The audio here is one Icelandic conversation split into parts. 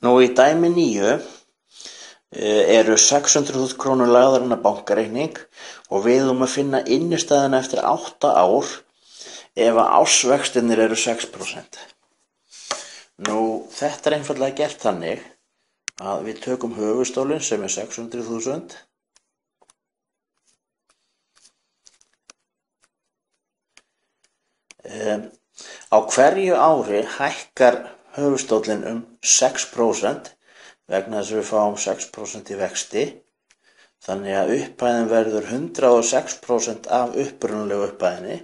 Nú í dæmi 9 eru 600.000 krónur lagðar inn á bankareikning og við að finna innistæðuna eftir 8 ár ef að ársvextirnir eru 6%. Nú þetta er einfaldlega gert þannig að við tökum höfuðstólinn sem er 600.000 á hverju ári hækkar höfuðstóllinn 6% vegna þess að við fáum 6% í vexti, þannig að upphæðin verður 106% af upprunalegu upphæðinni.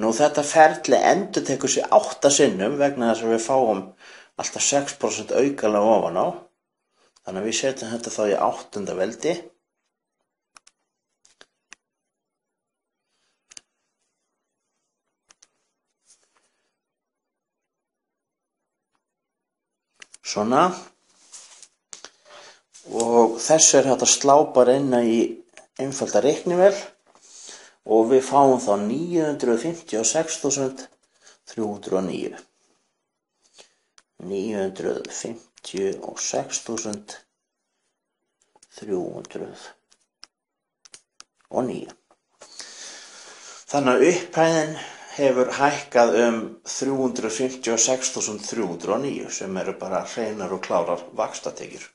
Nú þetta ferli endurtekur sig 8 sinnum vegna þess að við fáum alltaf 6% aukalega ofan á, þannig að við setjum þetta þá í 8. veldi. Svona. Og þessu er hægt að slá bara inn í einfalda reiknivél og við fáum þá 956.309. 956.309. Þannig að upphæðin hefur hækkað 356.309 sem eru bara hreinar og klárar vaxtatekjur.